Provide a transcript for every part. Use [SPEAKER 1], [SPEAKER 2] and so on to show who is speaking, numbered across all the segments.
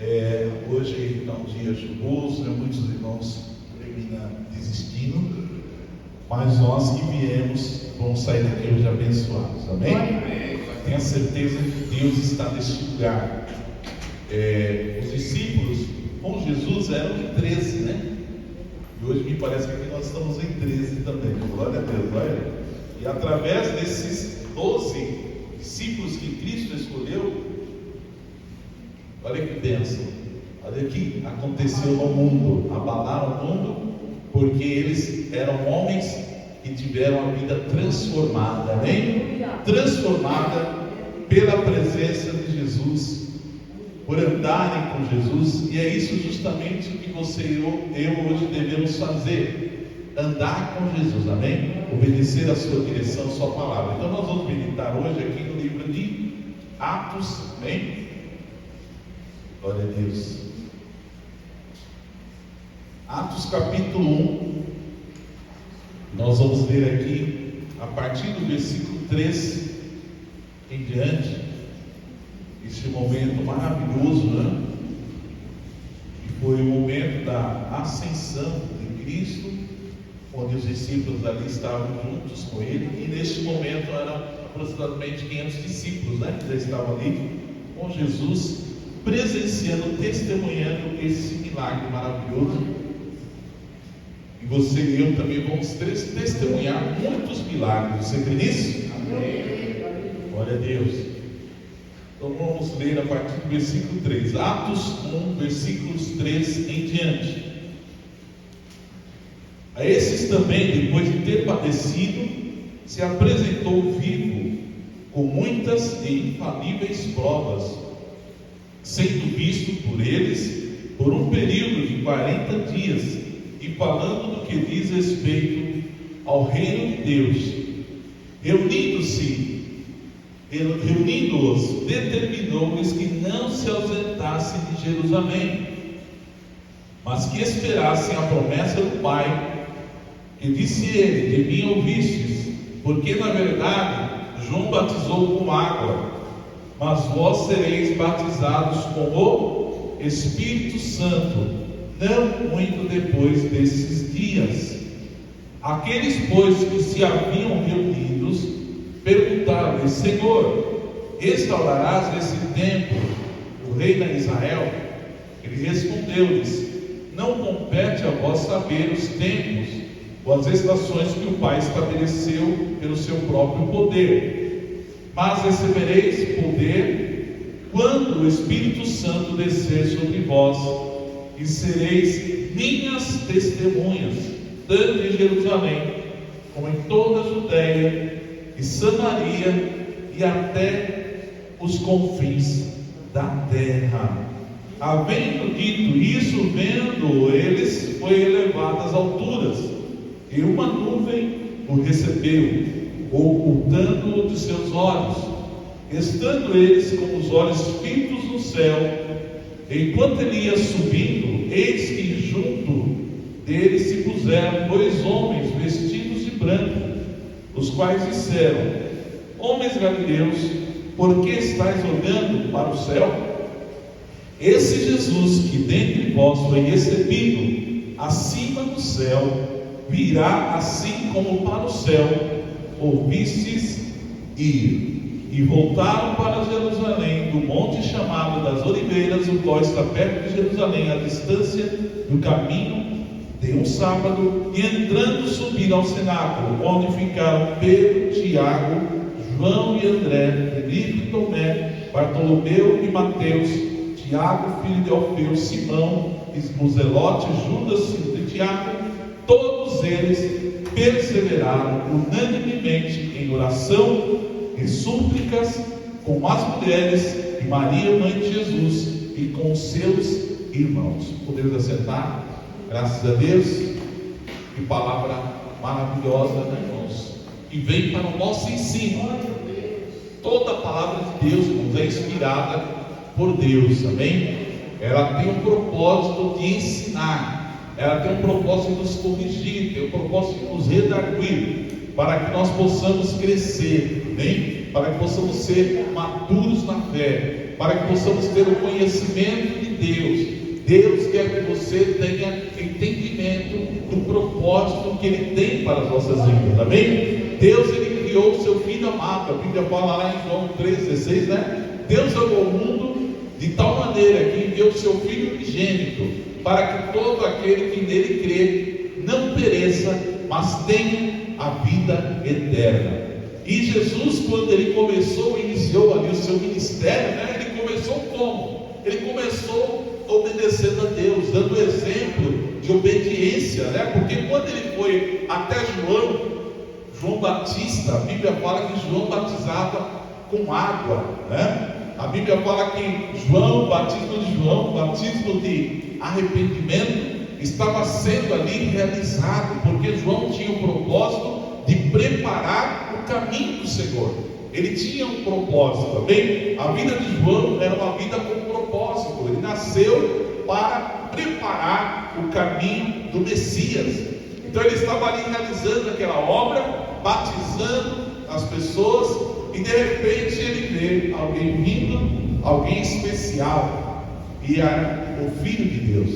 [SPEAKER 1] Hoje é um dia chuvoso, muitos irmãos terminam desistindo, mas nós que viemos vamos sair daqui hoje abençoados, amém? Tenha certeza que Deus está neste lugar. Os discípulos com Jesus eram em 13, né? E hoje me parece que aqui nós estamos em 13 também, glória a Deus, olha. E através desses 12 discípulos que Cristo escolheu, olha que bênção, olha o que aconteceu no mundo, abalaram o mundo, porque eles eram homens que tiveram a vida transformada, amém? Transformada pela presença de Jesus, por andarem com Jesus, e é isso justamente o que você e eu hoje devemos fazer, andar com Jesus, amém? Obedecer a sua direção, a sua palavra. Então nós vamos meditar hoje aqui no livro de Atos, amém? Glória a Deus. Atos capítulo 1, nós vamos ler aqui a partir do versículo 3 em diante, este momento maravilhoso, né? Que foi o momento da ascensão de Cristo, onde os discípulos ali estavam juntos com ele, e neste momento eram aproximadamente 500 discípulos, né? Que já estavam ali com Jesus, presenciando, testemunhando esse milagre maravilhoso. E você e eu também vamos testemunhar muitos milagres. Você crê nisso? Amém. Glória a Deus. Então vamos ler a partir do versículo 3. Atos 1, versículos 3 em diante. A esses também, depois de ter padecido, se apresentou vivo, com muitas e infalíveis provas, sendo visto por eles por um período de 40 dias, e falando do que diz respeito ao reino de Deus, reunindo-os, determinou-lhes que não se ausentassem de Jerusalém, mas que esperassem a promessa do Pai, que disse ele: de mim ouvistes, porque na verdade João batizou com água, mas vós sereis batizados com o Espírito Santo, não muito depois desses dias. Aqueles, pois, que se haviam reunidos, perguntaram-lhe: Senhor, restaurarás esse templo, o reino de Israel? Ele respondeu-lhes: não compete a vós saber os tempos ou as estações que o Pai estabeleceu pelo seu próprio poder, mas recebereis poder quando o Espírito Santo descer sobre vós, e sereis minhas testemunhas, tanto em Jerusalém, como em toda a Judeia e Samaria, e até os confins da terra. Havendo dito isso, vendo eles, foi elevado às alturas, e uma nuvem o recebeu, ocultando-o de seus olhos. Estando eles com os olhos fitos no céu, enquanto ele ia subindo, eis que junto dele se puseram 2 homens vestidos de branco, os quais disseram: homens galileus, por que estáis olhando para o céu? Esse Jesus que dentre vós foi recebido acima do céu, virá assim como para o céu ouvistes ir. E voltaram para Jerusalém, do monte chamado das Oliveiras, o qual está perto de Jerusalém, à distância do caminho de um sábado, e entrando subiram ao cenáculo, onde ficaram Pedro, Tiago, João e André, Felipe e Tomé, Bartolomeu e Mateus, Tiago, filho de Alfeu, Simão, o Zelote, Judas, filho de Tiago. Todos eles perseveraram unanimemente em oração e súplicas com as mulheres e Maria, mãe de Jesus, e com seus irmãos. Podemos assentar? Graças a Deus. Que palavra maravilhosa, né, irmãos? Que vem para o nosso ensino. Toda a palavra de Deus, irmãos, é inspirada por Deus, amém? Ela tem um propósito de ensinar, ela tem um propósito de nos corrigir, tem um propósito de nos redarguir, para que nós possamos crescer, amém? Para que possamos ser maduros na fé, para que possamos ter o conhecimento de Deus. Deus quer que você tenha entendimento do propósito que Ele tem para as nossas vidas, amém? Deus, Ele criou o seu Filho amado. A Bíblia fala lá em João 3,16, né? Deus amou o mundo de tal maneira que enviou o seu Filho unigênito, para que todo aquele que nele crê não pereça, mas tenha a vida eterna. E Jesus, quando Ele iniciou ali o seu ministério, né? Ele começou como? Ele começou obedecendo a Deus, dando exemplo de obediência, né? Porque quando Ele foi até João Batista, a Bíblia fala que João batizava com água, né? A Bíblia fala que batismo de arrependimento, estava sendo ali realizado, porque João tinha o propósito de preparar o caminho do Senhor. Ele tinha um propósito, amém? A vida de João era uma vida com propósito. Ele nasceu para preparar o caminho do Messias. Então ele estava ali realizando aquela obra, batizando as pessoas, e de repente ele vê alguém vindo, alguém especial, e era o Filho de Deus.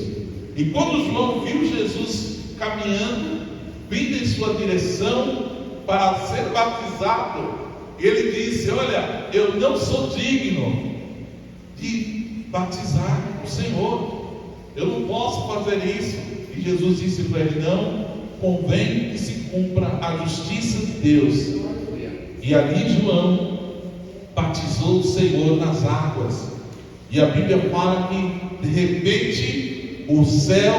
[SPEAKER 1] E quando João viu Jesus caminhando, vindo em sua direção para ser batizado, ele disse: olha, eu não sou digno de batizar o Senhor, eu não posso fazer isso. E Jesus disse para ele: não, convém que se cumpra a justiça de Deus. E ali João batizou o Senhor nas águas. E a Bíblia fala que de repente o céu,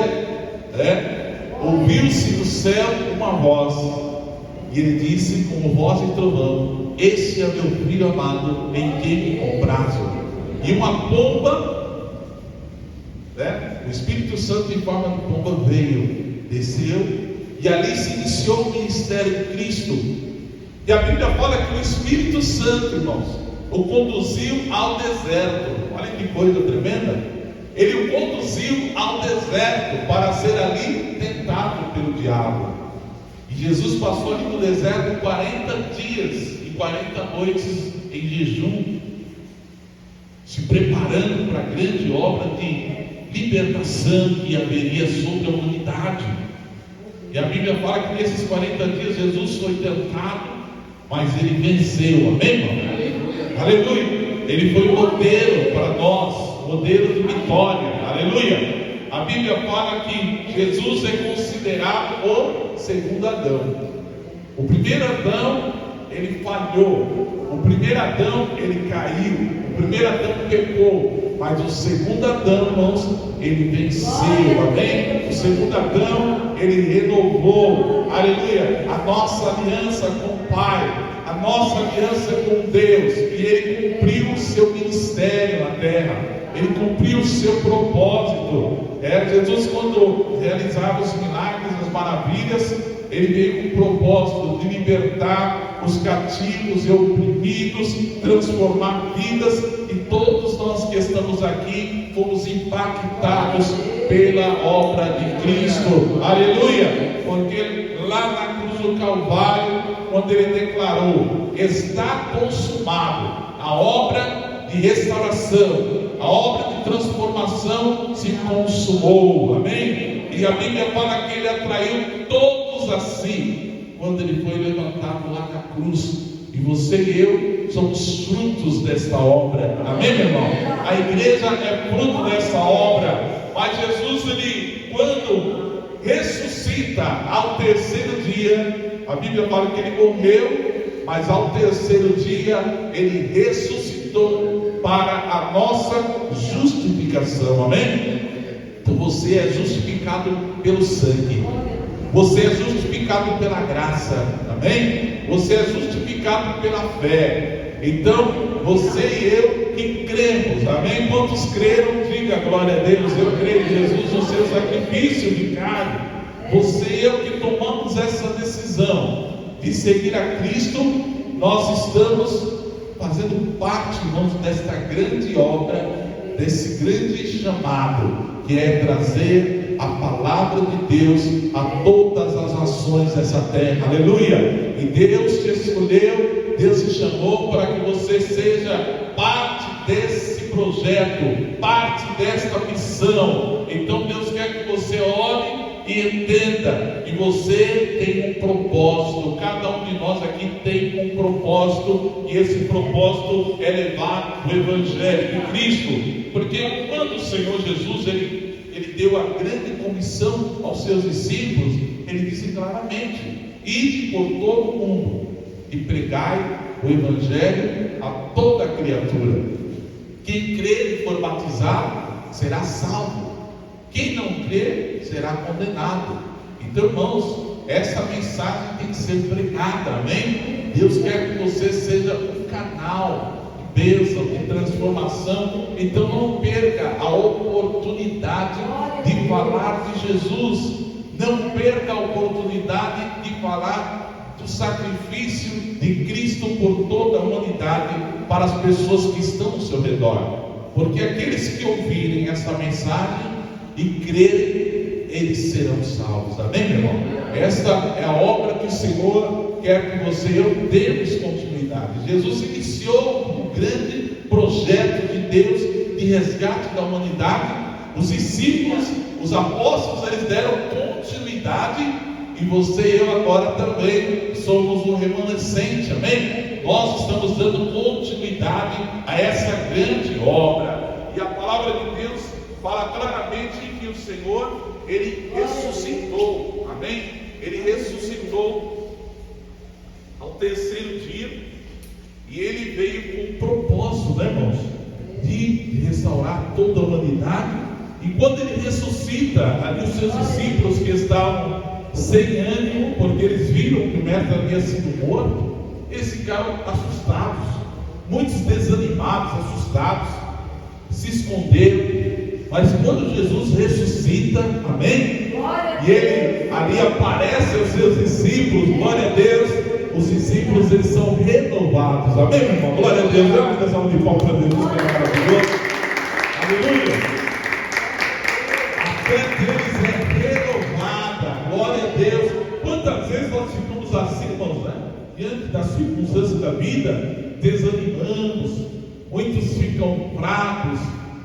[SPEAKER 1] ouviu-se do céu uma voz, e ele disse com voz de trovão: este é meu Filho amado, em quem me comprazo. E uma pomba, o Espírito Santo em forma de pomba veio, desceu, e ali se iniciou o ministério de Cristo. E a Bíblia fala que o Espírito Santo, irmãos, o conduziu ao deserto. Olha que coisa tremenda. Ele o conduziu ao deserto para ser ali tentado pelo diabo. E Jesus passou ali no deserto 40 dias e 40 noites em jejum, se preparando para a grande obra de libertação que haveria sobre a humanidade. E a Bíblia fala que nesses 40 dias Jesus foi tentado, mas ele venceu, amém, irmão? Aleluia. Aleluia. Ele foi modelo para nós, modelo de vitória, aleluia. A Bíblia fala que Jesus é considerado o segundo Adão. O primeiro Adão, ele falhou. O primeiro Adão, ele caiu. O primeiro Adão pecou. Mas o segundo Adão, irmãos, ele venceu, amém? O segundo Adão, ele renovou, aleluia, a nossa aliança com o Pai, a nossa aliança com Deus. E ele cumpriu o seu ministério na terra, ele cumpriu o seu propósito. Jesus, quando realizava os milagres, as maravilhas, ele veio com o propósito de libertar os cativos e oprimidos, transformar vidas, e todos nós que estamos aqui fomos impactados pela obra de Cristo, aleluia, porque lá na cruz do Calvário, quando ele declarou: está consumado, a obra de restauração, a obra de transformação se consumou, amém? E a Bíblia fala que ele atraiu todos a si, quando ele foi levantado lá na cruz. E você e eu somos frutos desta obra, amém, meu irmão? A igreja é fruto dessa obra. Mas Jesus, ele, quando ressuscita ao terceiro dia, a Bíblia fala que ele morreu, mas ao terceiro dia ele ressuscitou para a nossa justificação, amém? Então você é justificado pelo sangue, você é justificado pela graça, amém? Você é justificado pela fé. Então você e eu que cremos, amém? Quantos creram, diga glória a Deus. Eu creio em Jesus, no seu sacrifício de carne. Você e eu que tomamos essa decisão de seguir a Cristo, nós estamos fazendo parte, irmãos, desta grande obra, desse grande chamado, que é trazer a palavra de Deus a todas as nações dessa terra, aleluia. E Deus te escolheu, Deus te chamou para que você seja parte desse projeto, parte desta missão. Então Deus quer que você ore e entenda que você tem um propósito. Cada um de nós aqui tem um propósito, e esse propósito é levar o Evangelho de Cristo. Porque quando o Senhor Jesus ele deu a grande comissão aos seus discípulos, ele disse claramente: ide por todo o mundo e pregai o Evangelho a toda criatura. Quem crer e for batizado será salvo. Quem não crer será condenado. Então, irmãos, essa mensagem tem que ser pregada, amém? Deus quer que você seja um canal de bênção, de transformação. Então não perca a oportunidade de falar de Jesus. Não perca a oportunidade de falar do sacrifício de Cristo por toda a humanidade para as pessoas que estão ao seu redor. Porque aqueles que ouvirem essa mensagem e crerem, eles serão salvos. Amém, meu irmão? Esta é a obra que o Senhor quer que você e eu demos continuidade. Jesus iniciou um grande projeto de Deus de resgate da humanidade. Os discípulos, os apóstolos, eles deram continuidade, e você e eu agora também somos um remanescente. Amém? Nós estamos dando continuidade a essa grande obra. E a palavra de Deus fala claramente que o Senhor, ele ressuscitou, amém? Ele ressuscitou ao terceiro dia, e ele veio com um propósito, né, irmãos? De restaurar toda a humanidade. E quando ele ressuscita, ali os seus discípulos que estavam sem ânimo, porque eles viram que o mestre havia sido morto, eles ficaram assustados, muitos desanimados, assustados, se esconderam. Mas quando Jesus ressuscita, amém? E ele ali aparece aos seus discípulos, glória a Deus, os discípulos eles são renovados, amém, meu irmão? Glória a Deus. Dá uma salva de palmas para Deus, que é maravilhoso. Aleluia. A fé deles é renovada, glória a Deus. Quantas vezes nós ficamos assim, irmãos, né? Diante das circunstâncias da vida, desanimamos, muitos ficam fracos,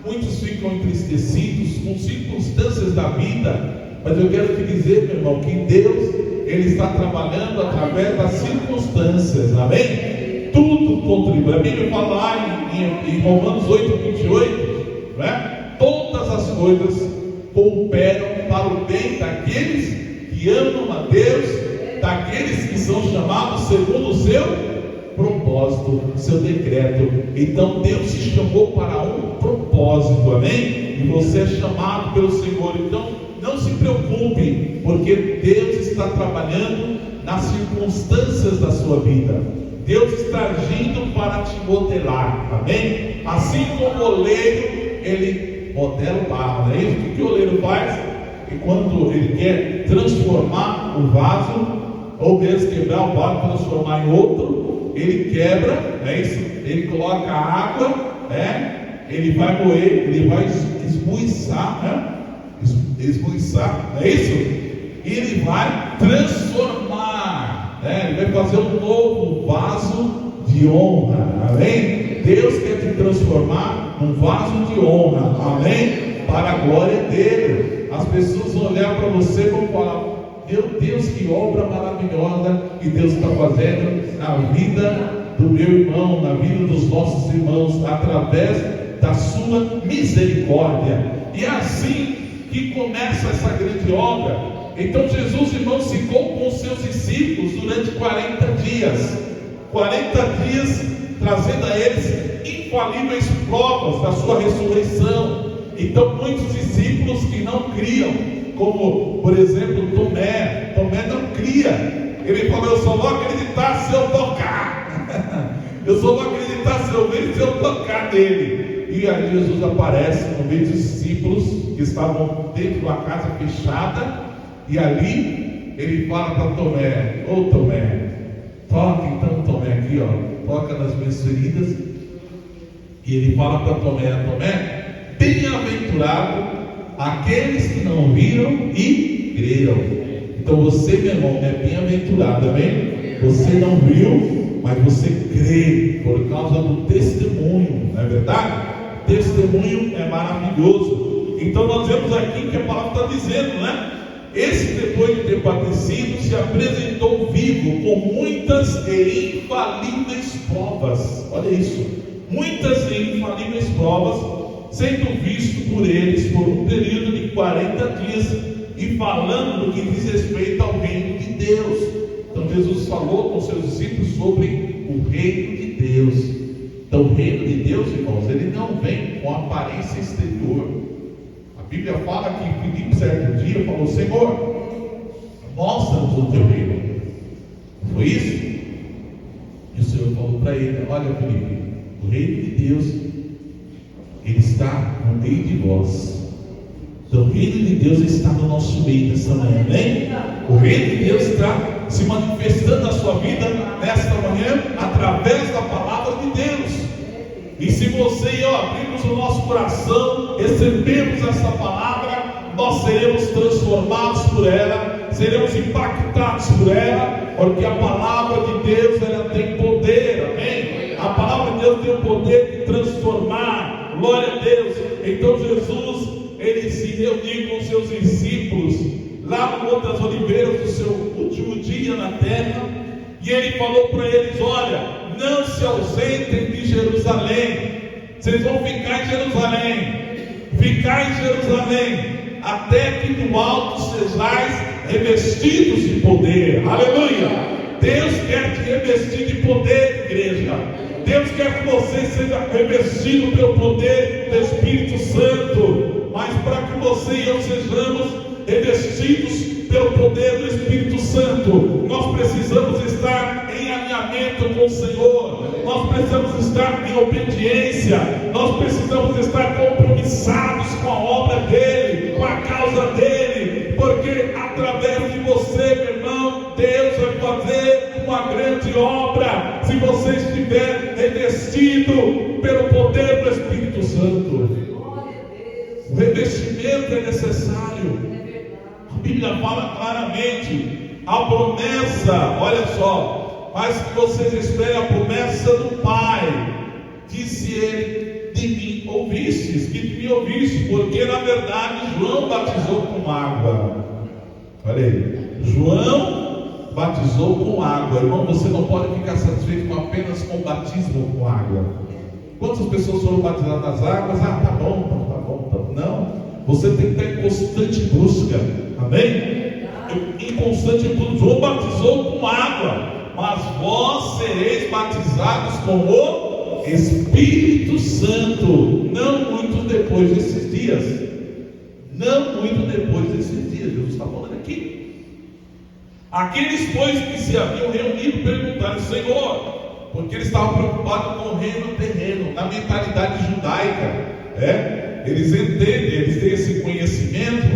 [SPEAKER 1] muitos ficam entristecidos com circunstâncias da vida. Mas eu quero te dizer, meu irmão, que Deus, ele está trabalhando através das circunstâncias, amém? Tudo contribui. A Bíblia fala lá em Romanos 8:28, né? Todas as coisas cooperam para o bem daqueles que amam a Deus, daqueles que são chamados segundo o seu propósito, seu decreto. Então Deus te chamou para um propósito, amém? E você é chamado pelo Senhor. Então não se preocupe, porque Deus está trabalhando nas circunstâncias da sua vida. Deus está agindo para te modelar, amém? Assim como o oleiro, ele modela o barro, não é isso? O que o oleiro faz? E quando ele quer transformar o vaso, ou mesmo quebrar o barro, transformar em outro, ele quebra, não é isso? Ele coloca água, né? Ele vai moer, ele vai esbuiçar, né? Esbuiçar, não é isso? E ele vai transformar, né? Ele vai fazer um novo vaso de honra, amém? Deus quer te transformar num vaso de honra, amém? Para a glória dele. As pessoas vão olhar para você e vão falar: meu Deus, que obra maravilhosa que Deus está fazendo na vida do meu irmão, na vida dos nossos irmãos, através da sua misericórdia. E é assim que começa essa grande obra. Então Jesus, irmãos, ficou com os seus discípulos durante 40 dias 40 dias trazendo a eles infalíveis provas da sua ressurreição. Então muitos discípulos que não criam, como por exemplo Tomé não cria. Ele falou: eu só vou acreditar se eu tocar. Eu só vou acreditar se eu ver, se eu tocar nele. E aí Jesus aparece no meio dos discípulos que estavam dentro da casa fechada. E ali ele fala para Tomé: ô Tomé, toca então, Tomé, aqui ó, toca nas minhas feridas. E ele fala para Tomé: Tomé, bem-aventurado aqueles que não viram e creram. Então você, meu irmão, é bem-aventurado, amém? Você não viu, mas você crê por causa do testemunho, não é verdade? testemunho é maravilhoso. Então nós vemos aqui que a palavra está dizendo, né? Esse, depois de ter padecido, se apresentou vivo com muitas e infalíveis provas. Olha isso, muitas e infalíveis provas, sendo visto por eles por um período de 40 dias, e falando no que diz respeito ao reino de Deus. Então Jesus falou com seus discípulos sobre o reino de Deus. Então o reino de Deus, irmãos, ele não vem com aparência exterior. A Bíblia fala que Filipe certo dia falou: Senhor, mostra-nos o teu reino. Foi isso? E o Senhor falou para ele: olha, Filipe, o reino de Deus, ele está no meio de vós. Então o reino de Deus está no nosso meio nessa manhã, amém? O reino de Deus está se manifestando na sua vida nesta manhã, através da palavra de Deus. E se você e eu abrirmos o nosso coração, recebemos essa palavra, nós seremos transformados por ela, seremos impactados por ela, porque a palavra de Deus, ela tem poder, amém? A palavra de Deus tem o poder de transformar, glória a Deus. Então Jesus, ele se reuniu com seus discípulos lá no Monte das Oliveiras, no seu último dia na terra, e ele falou para eles: olha, não se ausentem de Jerusalém, vocês vão ficar em Jerusalém, até que do alto sejais revestidos de poder. Aleluia! Deus quer te revestir de poder, igreja. Deus quer que você seja revestido pelo poder do Espírito Santo. Mas para que você e eu sejamos revestidos pelo poder do Espírito Santo, nós precisamos estar em alinhamento com o Senhor, nós precisamos estar em obediência, nós precisamos estar compromissados com a obra dele, com a causa dele, porque através de você, meu irmão, Deus vai fazer uma grande obra, se você estiver revestido pelo poder do Espírito Santo. O revestimento é necessário. A Bíblia fala claramente, a promessa, olha só, mas que vocês esperem a promessa do Pai. Disse ele: de mim ouvistes, que de mim ouvistes, porque na verdade João batizou com água. Olha aí, João batizou com água. Irmão, você não pode ficar satisfeito apenas com o batismo com água. Quantas pessoas foram batizadas nas águas? Tá bom. Não, você tem que estar em constante busca, amém? Em constante busca. João batizou com água, mas vós sereis batizados com o Espírito Santo, não muito depois desses dias. Jesus está falando aqui. Aqueles, pois, que se haviam reunido perguntaram: Senhor, porque eles estavam preocupados com o reino terreno, na mentalidade judaica, eles entendem, eles têm esse conhecimento,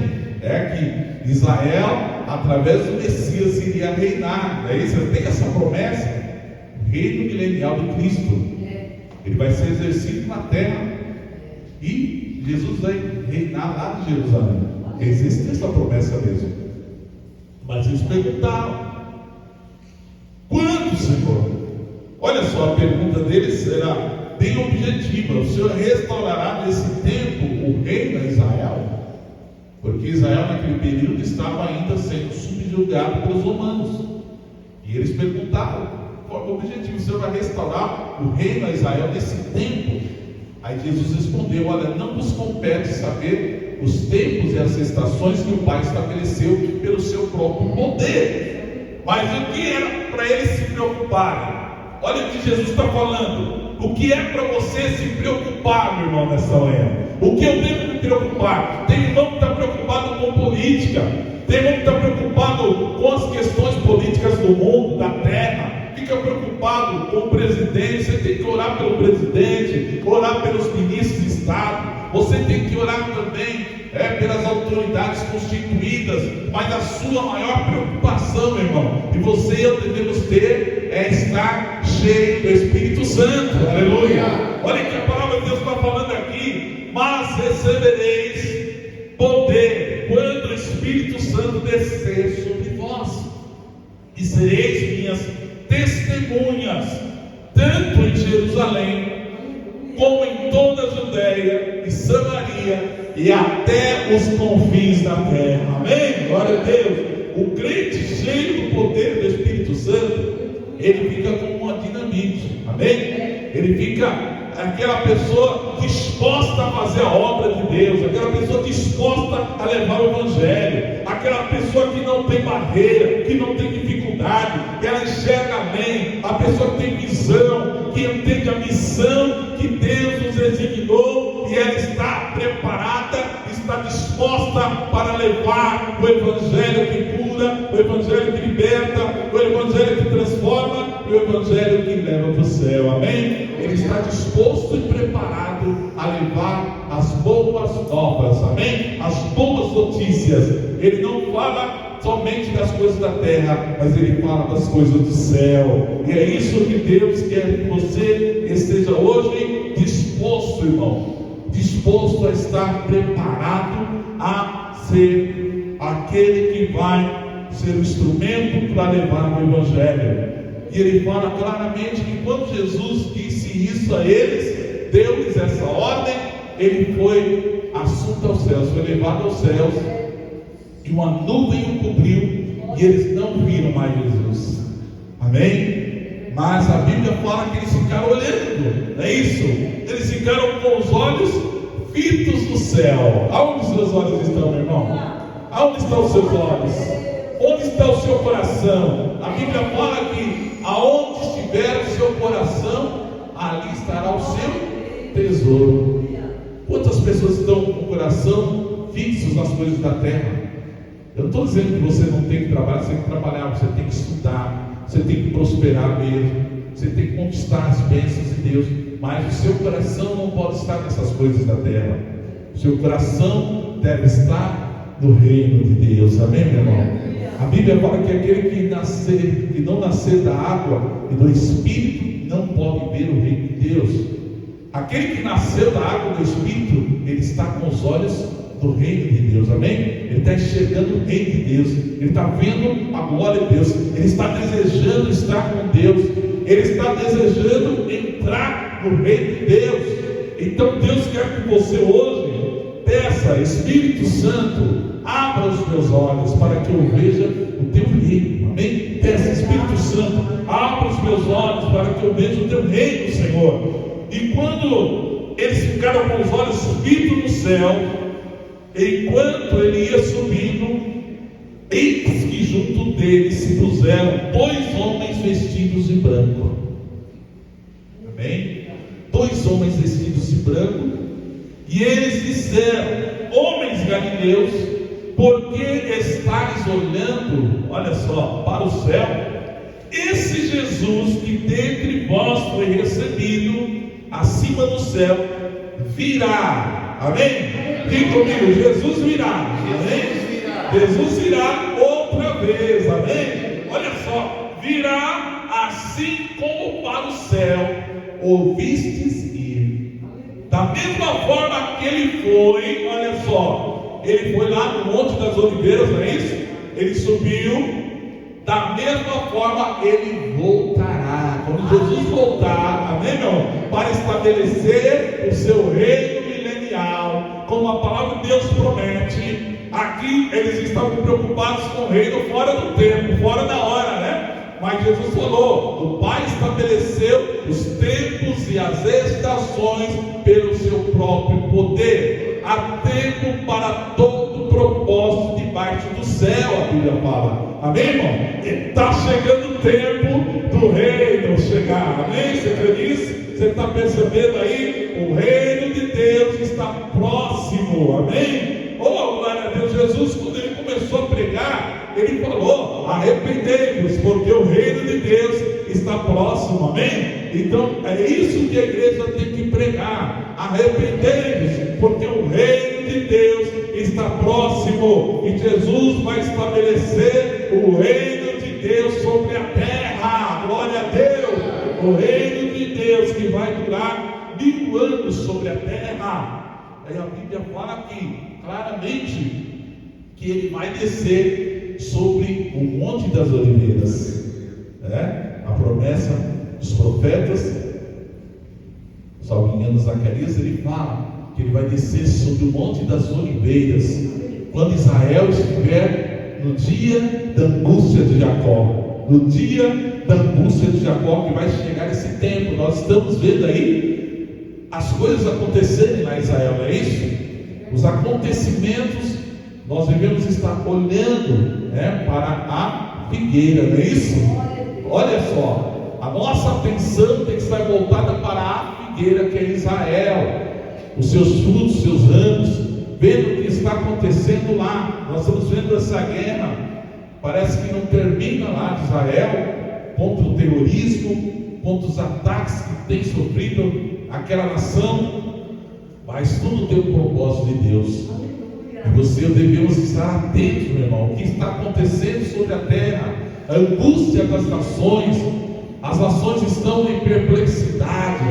[SPEAKER 1] que Israel, através do Messias, iria reinar. Você tem essa promessa, o reino milenial de Cristo, ele vai ser exercido na terra, e Jesus vai reinar lá de Jerusalém. Existe essa promessa mesmo. Mas eles perguntaram: quando, Senhor? Olha só, a pergunta deles era bem objetiva: o Senhor restaurará nesse tempo o reino a Israel? Porque Israel naquele período estava ainda sendo subjugado pelos romanos. E eles perguntaram: qual é o objetivo? O Senhor vai restaurar o reino a Israel nesse tempo? Aí Jesus respondeu: olha, não nos compete saber os tempos e as estações que o Pai estabeleceu pelo seu próprio poder. Mas o que era para eles se preocuparem? Olha o que Jesus está falando. O que é para você se preocupar, meu irmão, nessa manhã? O que eu devo me preocupar? Tem irmão que está preocupado com política, tem irmão que está preocupado com as questões políticas do mundo, da terra, fica preocupado com o presidente. Você tem que orar pelo presidente, orar pelos ministros de Estado, você tem que orar também pelas autoridades constituídas, mas a sua maior preocupação, meu irmão, e você e eu devemos ter, é estar cheio do Espírito Santo. Aleluia! Olha que a palavra de Deus está falando aqui: mas recebereis poder quando o Espírito Santo descer sobre vós, e sereis minhas testemunhas, tanto em Jerusalém como em toda a Judéia e Samaria e até os confins da terra. Amém? Glória a Deus. O crente cheio do poder do Espírito Santo, ele fica como uma dinamite. Amém? Ele fica aquela pessoa disposta a fazer a obra de Deus, aquela pessoa disposta a levar o Evangelho, aquela pessoa que não tem barreira, que não tem dificuldade, que ela enxerga bem, a pessoa que tem visão, que entende a missão que Deus nos designou, e ela está preparada, está disposta para levar o Evangelho que cura, o Evangelho que liberta, o Evangelho que transforma, o Evangelho que leva para o céu. Amém? Ele está disposto e preparado a levar as boas novas. Amém? As boas notícias. Ele não fala somente das coisas da terra, mas ele fala das coisas do céu. E é isso que Deus quer que você esteja hoje disposto, irmão, disposto a estar preparado a ser aquele que vai ser o instrumento para levar o Evangelho. E ele fala claramente que quando Jesus disse isso a eles, deu-lhes essa ordem, ele foi assunto aos céus, foi levado aos céus, e uma nuvem o cobriu, e eles não viram mais Jesus. Amém? Mas a Bíblia fala que eles ficaram olhando, não é isso? Eles ficaram com os olhos fitos no céu. Aonde os seus olhos estão, meu irmão? Aonde estão os seus olhos? Onde está o seu coração? A Bíblia fala que aonde estiver o seu coração, ali estará o seu tesouro. Quantas pessoas estão com o coração fixos nas coisas da terra? Eu não estou dizendo que você não tem que trabalhar, você tem que trabalhar, você tem que estudar, você tem que prosperar mesmo, você tem que conquistar as bênçãos de Deus, mas o seu coração não pode estar nessas coisas da terra. O seu coração deve estar no reino de Deus. Amém, meu irmão? A Bíblia fala que aquele que não nascer da água e do Espírito não pode ver o reino de Deus. Aquele que nasceu da água e do Espírito, ele está com os olhos do reino de Deus. Amém? Ele está enxergando o reino de Deus, ele está vendo a glória de Deus, ele está desejando estar com Deus, ele está desejando entrar no reino de Deus. Então Deus quer que você hoje peça: Espírito Santo, abra os meus olhos para que eu veja o teu reino. Amém? Peça: Espírito Santo, abra os meus olhos para que eu veja o teu reino, Senhor. E quando eles ficaram com os olhos fitos no céu, enquanto ele ia subindo, eis que junto dele se puseram 2 homens vestidos de branco. Amém? 2 homens vestidos de branco, e eles disseram: homens galileus, por que estáis olhando, olha só, para o céu? Esse Jesus que dentre vós foi recebido acima do céu virá. Amém? Diga comigo: Jesus virá. Amém? Jesus virá outra vez. Amém? Olha só, virá assim como para o céu ouvistes ir. Da mesma forma que ele foi, olha só, ele foi lá no Monte das Oliveiras, não é isso? Ele subiu. Da mesma forma ele voltará. Quando Jesus voltar, amém, meu irmão? Para estabelecer o seu reino milenial, como a palavra de Deus promete. Aqui eles estavam preocupados com o reino fora do tempo, fora da hora, né? Mas Jesus falou: o Pai estabeleceu os tempos e as estações pelo seu próprio poder. Há tempo para todo propósito debaixo do céu, a Bíblia fala. Amém, irmão? Está chegando o tempo do reino chegar. Amém? Você crê nisso? Você está percebendo aí? O reino de Deus está próximo. Amém? Oh, glória a Deus. Jesus, quando ele começou a pregar, ele falou: arrependei-vos, porque o reino de Deus está próximo. Amém? Então é isso que a igreja tem que pregar: arrependei-vos, porque o reino de Deus está próximo, e Jesus vai estabelecer o reino de Deus sobre a terra. Glória a Deus! O reino de Deus que vai durar 1000 anos sobre a terra. Aí a Bíblia fala aqui claramente que ele vai descer sobre o Monte das Oliveiras. A promessa dos profetas, salvo engano, Zacarias, ele fala que Ele vai descer sobre o Monte das Oliveiras, quando Israel estiver no dia da angústia de Jacó. No dia da angústia de Jacó, que vai chegar esse tempo. Nós estamos vendo aí as coisas acontecerem lá em Israel, não é isso? Os acontecimentos, nós devemos estar olhando, para a figueira, não é isso? Olha só, a nossa atenção tem que estar voltada para a figueira, que é Israel, os seus frutos, seus ramos, vendo o que está acontecendo lá. Nós estamos vendo essa guerra, parece que não termina lá de Israel, contra o terrorismo, contra os ataques que tem sofrido aquela nação, mas tudo tem um propósito de Deus. E você e eu devemos estar atentos, meu irmão, o que está acontecendo sobre a terra, a angústia das nações. As nações estão em perplexidade.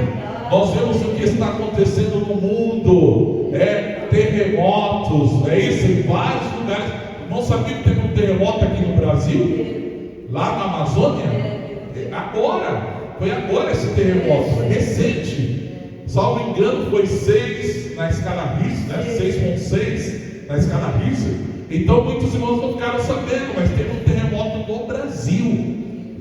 [SPEAKER 1] Nós vemos o que está acontecendo no mundo, terremotos, isso em vários lugares. Não sabia que teve um terremoto aqui no Brasil, lá na Amazônia? Foi agora esse terremoto, recente. Salvo engano, foi 6 na escala Richter, 6,6 na escala Richter. Então muitos irmãos não ficaram sabendo, mas teve um terremoto no Brasil,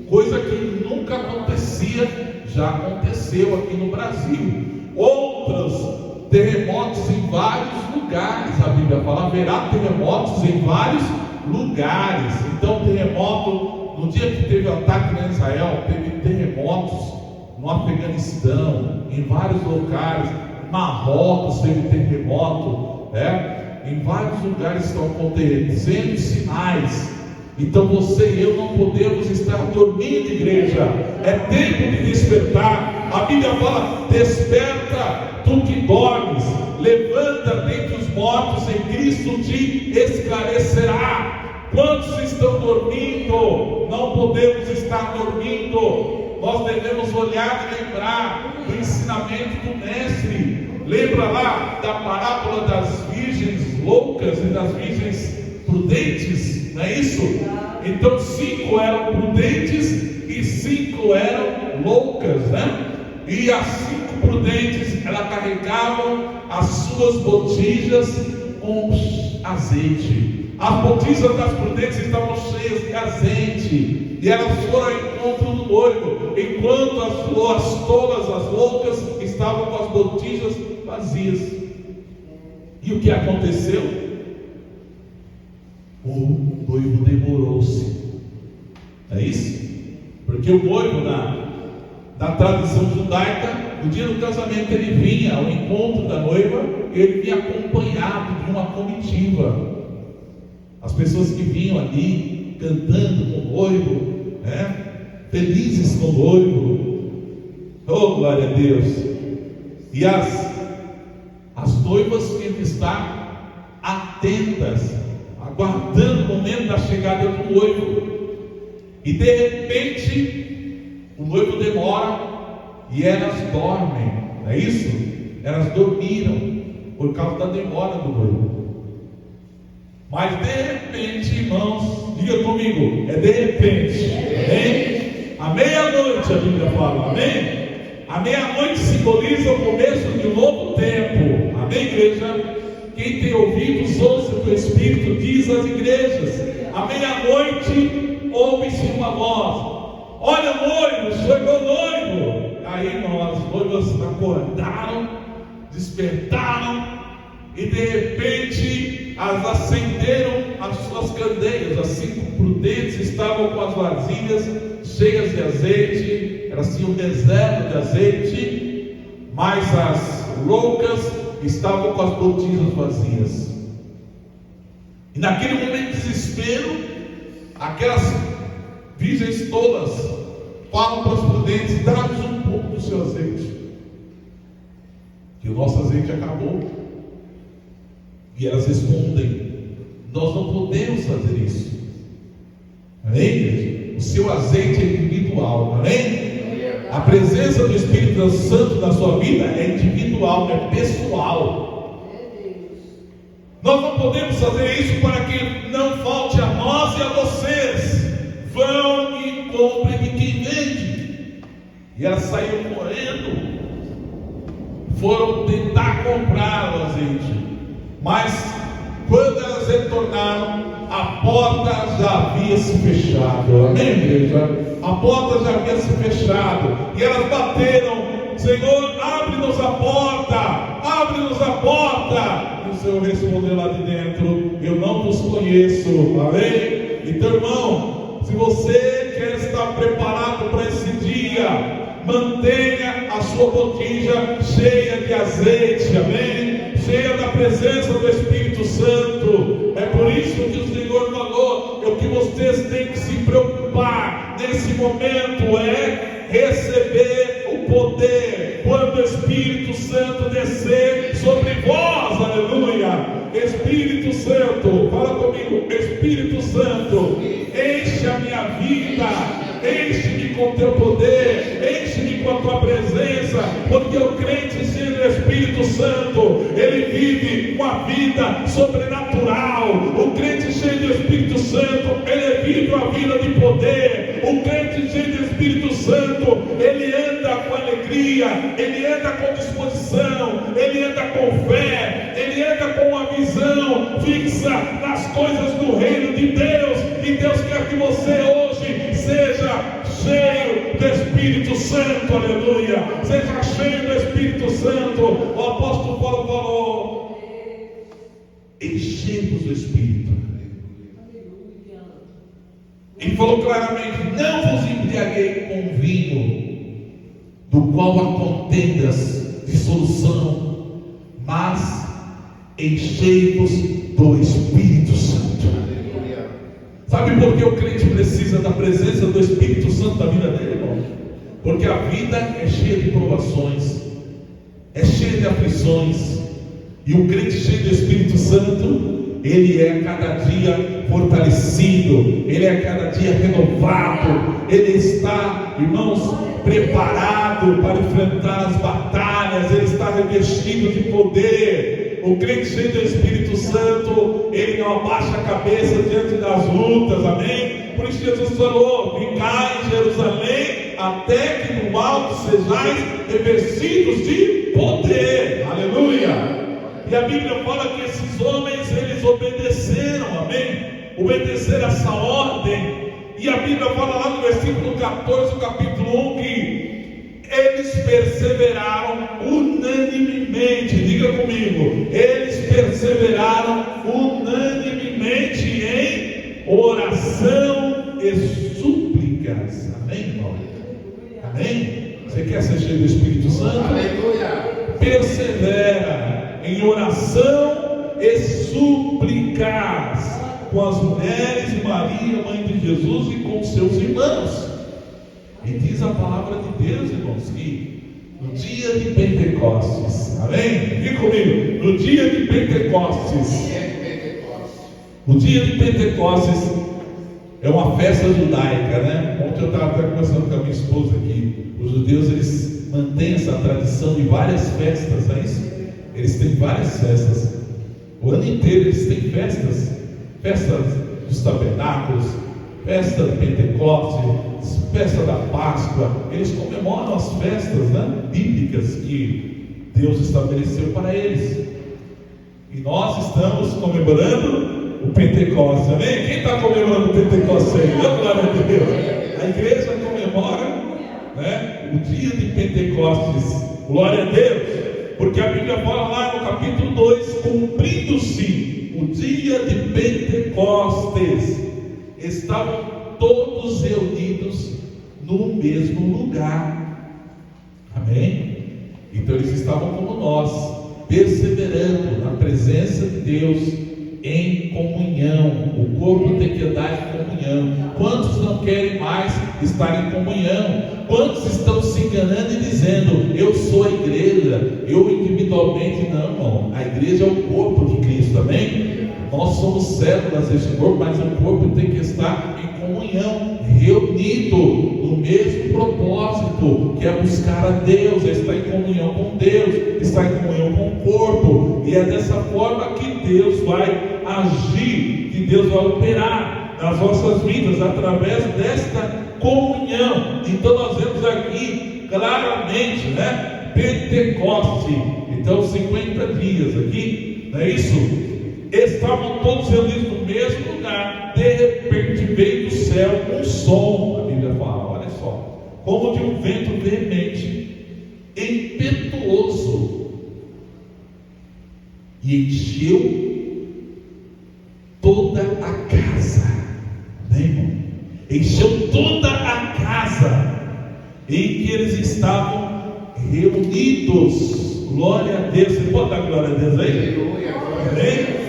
[SPEAKER 1] coisa que nunca acontecia, já aconteceu aqui no Brasil. Outros terremotos em vários lugares, a Bíblia fala, haverá terremotos em vários lugares. Então terremoto, no dia que teve o ataque em Israel, teve terremotos no Afeganistão, em vários locais. Marrocos teve terremoto, em vários lugares estão acontecendo sinais. Então você e eu não podemos estar dormindo, igreja. É tempo de despertar. A Bíblia fala: desperta, tu que dormes, levanta dentre os mortos, em Cristo te esclarecerá. Quantos estão dormindo? Não podemos estar dormindo. Nós devemos olhar e lembrar do ensinamento do Mestre. Lembra lá da parábola das virgens loucas e das virgens prudentes, não é isso? Então 5 eram prudentes e 5 eram loucas, E as 5 prudentes, elas carregavam as suas botijas com azeite. As botijas das prudentes estavam cheias de azeite, e elas foram ao encontro do noivo, enquanto as tolas, as loucas, estavam com as botijas vazias. E o que aconteceu? O noivo demorou-se. É isso? Porque o noivo, na tradição judaica, no dia do casamento, ele vinha ao encontro da noiva, ele vinha acompanhado de uma comitiva. As pessoas que vinham ali cantando com o noivo, felizes com o noivo. Oh, glória a Deus! E as noivas tinham que estar atentas, aguardando o momento da chegada do noivo. E de repente o noivo demora e elas dormem, não é isso? Elas dormiram por causa da demora do noivo. Mas de repente, irmãos, diga comigo, é de repente, amém? À meia-noite a Bíblia fala, amém? A meia-noite simboliza o começo de um novo tempo, amém, igreja? Quem tem ouvidos, ouça o que o Espírito diz às igrejas. À meia-noite ouve-se uma voz: olha o noivo, chegou o noivo. Aí, irmão, as noivas acordaram, despertaram, e de repente elas acenderam as suas candeias. As 5 prudentes estavam com as vasilhas cheias de azeite, elas tinham reserva de azeite, mas as loucas estavam com as botijas vazias. E naquele momento de desespero, aquelas virgens todas falam para os prudentes: dá-nos um pouco do seu azeite, que o nosso azeite acabou. E elas respondem: nós não podemos fazer isso. Amém? O seu azeite é individual, amém? A presença do Espírito Santo na sua vida é individual, é pessoal. Nós não podemos fazer isso para que não falte a nós e a vocês. Vão e comprem de quem vende. E elas saíram correndo, foram tentar comprar o azeite, mas quando elas retornaram, a porta já havia se fechado. Amém, igreja? A porta já havia se fechado, e elas bateram: Senhor, abre-nos a porta, abre-nos a porta. E o Senhor respondeu lá de dentro: eu não vos conheço. Amém? Então, irmão, se você quer estar preparado para esse dia, mantenha a sua botija cheia de azeite, amém? Cheia da presença do Espírito Santo. É por isso que o Senhor falou: o que vocês têm que se preocupar nesse momento é receber o poder, quando o Espírito Santo descer sobre vós. Aleluia! Espírito Santo, fala comigo: Espírito Santo, enche a minha vida, enche-me com teu poder, enche-me com a tua presença, porque o crente cheio do Espírito Santo, ele vive uma vida sobrenatural. O crente cheio do Espírito Santo, ele vive uma vida de poder. O crente cheio do Espírito Santo, ele anda com alegria, ele anda com disposição, ele anda com fé, ele anda com uma visão fixa nas coisas do reino de Deus. E Deus quer que você hoje seja cheio do Espírito Santo, aleluia. Seja cheio do Espírito Santo. O apóstolo Paulo falou: enchemos do Espírito. Ele falou claramente: não vos embriaguei com vinho, do qual há contendas de solução, mas enchei-vos do Espírito Santo. Sabe por que o crente precisa da presença do Espírito Santo na vida dele, irmão? Porque a vida é cheia de provações, é cheia de aflições, e o crente cheio do Espírito Santo, ele é a cada dia fortalecido, ele é a cada dia renovado, ele está, irmãos, preparado para enfrentar as batalhas, ele está revestido de poder. O crente cheio do Espírito Santo, ele não abaixa a cabeça diante das lutas, amém? Por isso Jesus falou: ficai em Jerusalém, até que no alto sejais revestidos de poder, aleluia. E a Bíblia fala que esses homens, eles obedeceram, amém? Obedeceram essa ordem. E a Bíblia fala lá no versículo 14 do capítulo 1 que eles perseveraram unanimemente. Diga comigo: eles perseveraram unanimemente em oração e súplicas. Amém, irmão? Amém? Você quer ser cheio do Espírito Santo? Aleluia! Persevera em oração e súplicas com as mulheres e Maria, mãe de Jesus, e com seus irmãos. E diz a palavra de Deus, irmãos, que no dia de Pentecostes, amém? Diga comigo: no dia de Pentecostes. O dia de Pentecostes é uma festa judaica, né? Ontem eu estava até conversando com a minha esposa aqui. Os judeus, eles mantêm essa tradição de várias festas, não é isso? Eles têm várias festas. O ano inteiro eles têm festas. Festa dos tabernáculos, festa de Pentecostes, festa da Páscoa. Eles comemoram as festas, né, bíblicas que Deus estabeleceu para eles. E nós estamos comemorando o Pentecostes, amém? Quem está comemorando o Pentecostes aí? Glória a Deus. A igreja comemora, né, o dia de Pentecostes. Glória a Deus. Porque a Bíblia fala lá no capítulo 2: cumprindo-se o dia de Pentecostes, estavam todos reunidos no mesmo lugar. Amém? Então eles estavam como nós, perseverando na presença de Deus, em comunhão. O corpo tem que andar em comunhão. Quantos não querem mais estar em comunhão? Quantos estão se enganando e dizendo: eu sou a igreja, eu individualmente? Não, irmão. A igreja é o corpo de Cristo, amém? Nós somos células deste corpo, mas o corpo tem que estar em comunhão, reunido no mesmo propósito, que é buscar a Deus, é estar em comunhão com Deus, estar em comunhão com o corpo. E é dessa forma que Deus vai agir, que Deus vai operar nas nossas vidas, através desta comunhão. Então nós vemos aqui claramente, né, Pentecoste. Então 50 dias aqui, não é isso? Estavam todos reunidos no mesmo lugar. De repente veio do céu um som, a Bíblia fala, olha só, como de um vento veemente, impetuoso, e encheu toda a casa. Amém, irmão? Encheu toda a casa em que eles estavam reunidos. Glória a Deus. Você pode dar glória a Deus aí? Amém?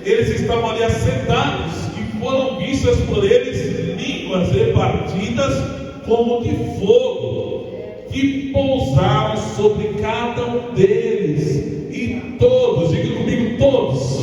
[SPEAKER 1] Eles estavam ali assentados e foram vistas por eles línguas repartidas como de fogo, que pousaram sobre cada um deles. E todos, diga comigo, todos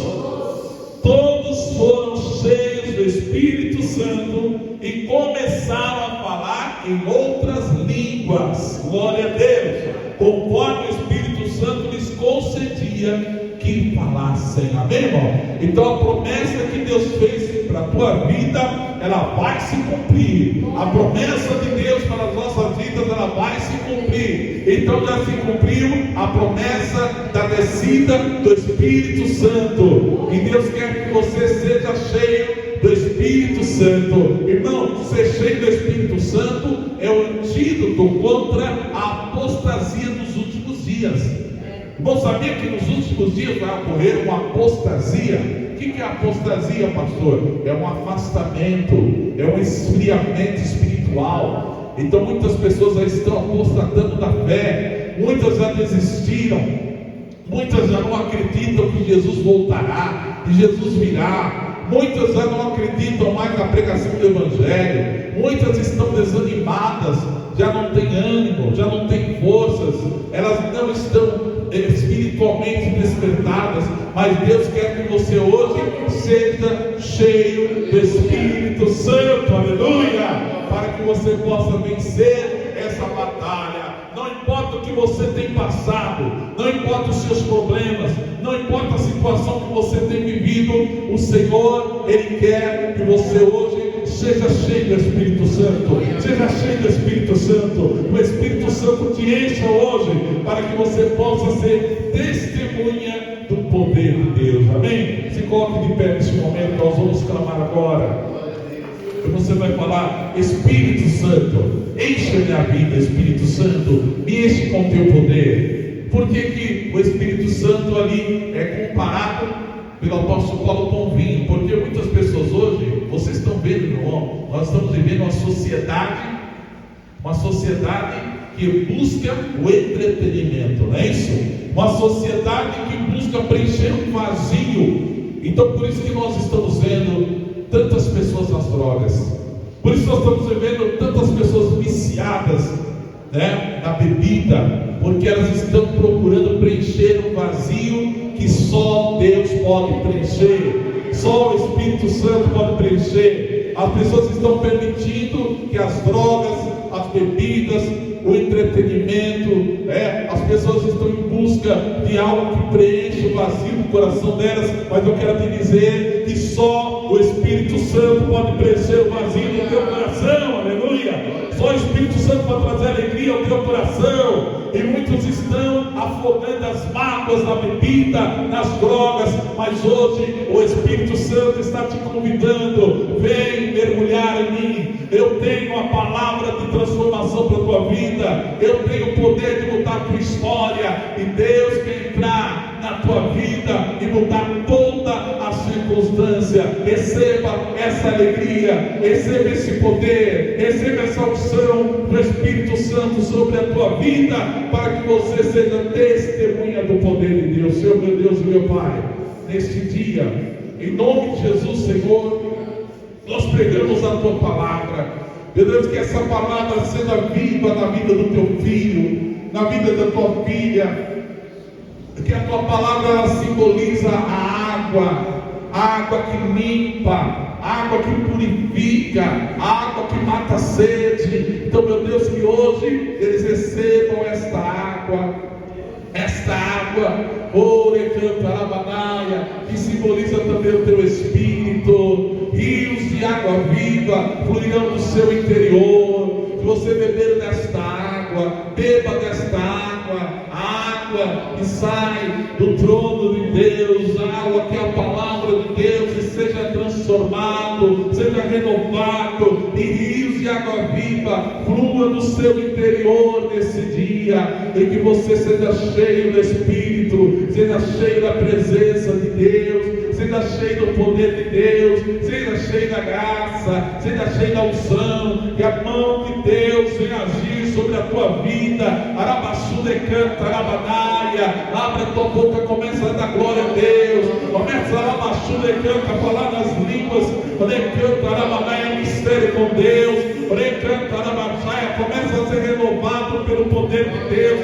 [SPEAKER 1] foram cheios do Espírito Santo e começaram a falar em outras línguas. Glória a Deus, conforme o Espírito Santo lhes concedia que falassem. Amém, irmão? Então a promessa que Deus fez para a tua vida, ela vai se cumprir. A promessa de Deus para as nossas vidas, ela vai se cumprir. Então já se cumpriu a promessa da descida do Espírito Santo, e Deus quer que você seja cheio do Espírito Santo. Irmão, ser cheio do Espírito Santo é o antídoto contra a apostasia dos últimos dias. Irmão, sabia que nos últimos dias vai ocorrer uma apostasia? O que é apostasia, pastor? É um afastamento, é um esfriamento espiritual. Então muitas pessoas já estão apostatando da fé, muitas já desistiram, muitas já não acreditam que Jesus voltará, que Jesus virá, muitas já não acreditam mais na pregação do Evangelho, muitas estão desanimadas, já não têm ânimo, já não têm forças, elas não estão espiritualmente despertadas. Mas Deus quer que você hoje seja cheio do Espírito Santo, aleluia, para que você possa vencer essa batalha. Não importa o que você tem passado, não importa os seus problemas, não importa a situação que você tem vivido, o Senhor, Ele quer que você hoje seja cheio do Espírito Santo. Seja cheio do Espírito Santo. O Espírito Santo te encha hoje, para que você possa ser testemunha do poder de Deus. Amém? Se coloque de pé nesse momento, nós vamos clamar agora. E você vai falar: Espírito Santo, enche a minha vida. Espírito Santo, me enche com o teu poder. Por que o Espírito Santo ali é comparado pelo apóstolo Paulo com vinho? Porque muitas pessoas hoje, vocês estão vendo, irmão, nós estamos vivendo uma sociedade que busca o entretenimento, não é isso? Uma sociedade que busca preencher um vazio. Então por isso que nós estamos vendo tantas pessoas nas drogas, por isso nós estamos vendo tantas pessoas viciadas, né, na bebida, porque elas estão procurando preencher um vazio que só Deus pode preencher, só o Espírito Santo pode preencher. As pessoas estão permitindo que as drogas, as bebidas, o entretenimento, as pessoas estão em busca de algo que preenche o vazio do coração delas. Mas eu quero te dizer que só o Espírito Santo pode preencher o vazio do teu coração, aleluia. Só o Espírito Santo pode trazer alegria ao teu coração. E muitos estão afogando as mágoas da bebida, nas drogas. Mas hoje o Espírito Santo está te convidando: vem mergulhar em mim. Eu tenho a palavra de transformação para a tua vida, eu tenho o poder de mudar a tua história. E Deus quer entrar na tua vida e mudar toda a circunstância. Receba essa alegria, receba esse poder, receba essa unção do Espírito Santo sobre a tua vida, para que você seja testemunha do poder de Deus. Senhor, meu Deus e meu Pai, neste dia, em nome de Jesus, Senhor, nós pregamos a tua palavra. Meu Deus, que essa palavra seja viva na vida do teu filho, na vida da tua filha. Que a tua palavra, ela simboliza a água que limpa, a água que purifica, a água que mata a sede. Então, meu Deus, que hoje eles recebam esta água, que simboliza também o teu Espírito. Rios de água viva fluirão do seu interior. Que você beber desta água, beba desta água, a que sai do trono de Deus, água que é a palavra de Deus, e seja transformado, seja renovado, e rios de água viva flua do seu interior nesse dia, e que você seja cheio do Espírito, seja cheio da presença de Deus, seja cheio do poder de Deus, seja cheio da graça, seja cheio da unção, que a mão de Deus venha agir sobre a tua vida. Arabaçu decanta, arabanaia, abre a tua boca, começa a dar glória a Deus, começa a arabaçu decanta, a falar nas línguas, decanta, arabanaia, mistério com Deus, decanta, arabaçaia, começa a ser renovado pelo poder de Deus.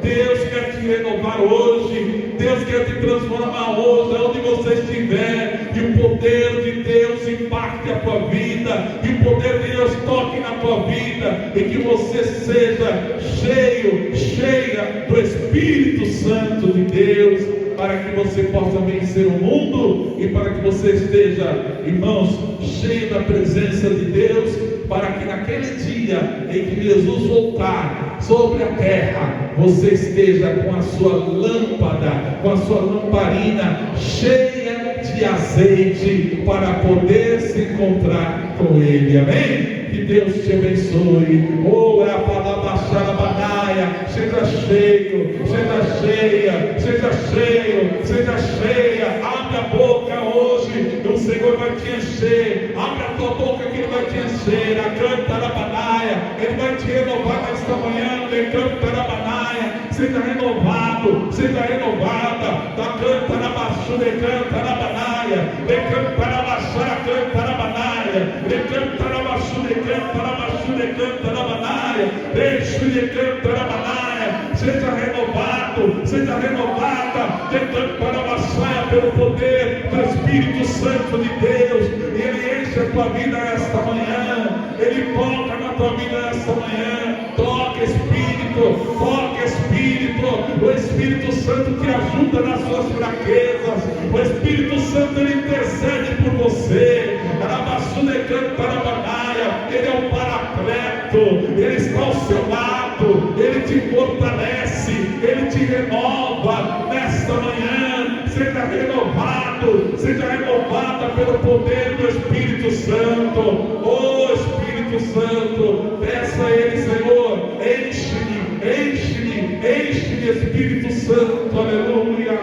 [SPEAKER 1] Deus quer te renovar hoje, Deus quer te transformar hoje, onde você estiver, que o poder de Deus impacte a tua vida, que o poder de Deus toque na tua vida, e que você seja cheia do Espírito Santo de Deus, para que você possa vencer o mundo, e para que você esteja, irmãos, cheio da presença de Deus, para que naquele dia em que Jesus voltar sobre a terra, você esteja com a sua lâmpada, com a sua lamparina cheia de azeite, para poder se encontrar com Ele. Amém? Que Deus te abençoe. Oh, é a palavra xarabanaia. Seja cheio, seja cheia, seja cheio, seja cheia. Abre a boca hoje, o Senhor vai te encher. Abre a tua boca que Ele vai te encher. A cantarabanaia, Ele vai te renovar nesta manhã. A cantarabanaia, seja renovado, seja renovada. Da cantarabaçu, de cantarabanaia, de cantarabaçá, cantarabanaia, de cantarabaçu, de cantarabaçu, de cantarabanaia, deixe de cantarabanaia, seja renovado, seja renovada, de cantarabaçaia, pelo poder do Espírito Santo de Deus, e Ele enche a tua vida esta manhã, Ele toca na tua vida esta manhã, toca Espírito, toca Espírito, o Espírito Santo te ajuda nas suas fraquezas, o Espírito Santo Ele intercede por você, Ele é o Paracleto, Ele está ao seu lado, Ele te fortalece, Ele te renova nesta manhã. Seja renovado, seja renovada pelo poder do Espírito Santo. Oh Espírito Santo, peça a Ele, Senhor, enche-me, enche-me, enche-me, Espírito Santo, aleluia.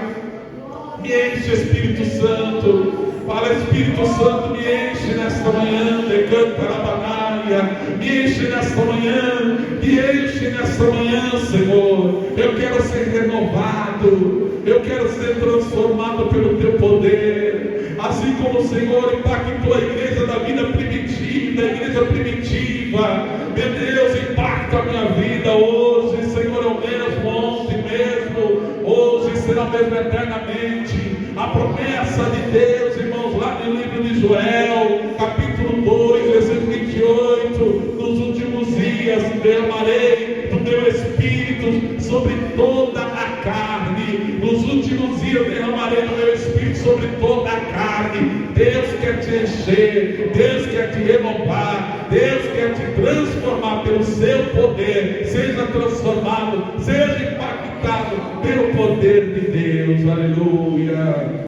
[SPEAKER 1] Me enche, Espírito Santo. Fala, Espírito Santo, me enche nesta manhã, decanta rabanaia, me enche nesta manhã, me enche nesta manhã, Senhor. Eu quero ser renovado, eu quero ser transformado pelo Teu poder, assim como o Senhor impactou a igreja da vida primitiva, da igreja primitiva. Meu Deus, impacta a minha vida hoje, Senhor, é o mesmo ontem mesmo, hoje será o mesmo eternamente. A promessa de Deus, irmãos, lá no livro de Joel, capítulo 2, versículo 28, nos últimos dias derramarei do meu Espírito sobre toda a carne. Nos últimos dias derramarei do meu Espírito sobre toda a carne. Deus quer te encher, Deus quer te renovar, Deus quer te transformar pelo seu poder. Seja transformado, seja impactado pelo poder de Deus. Aleluia.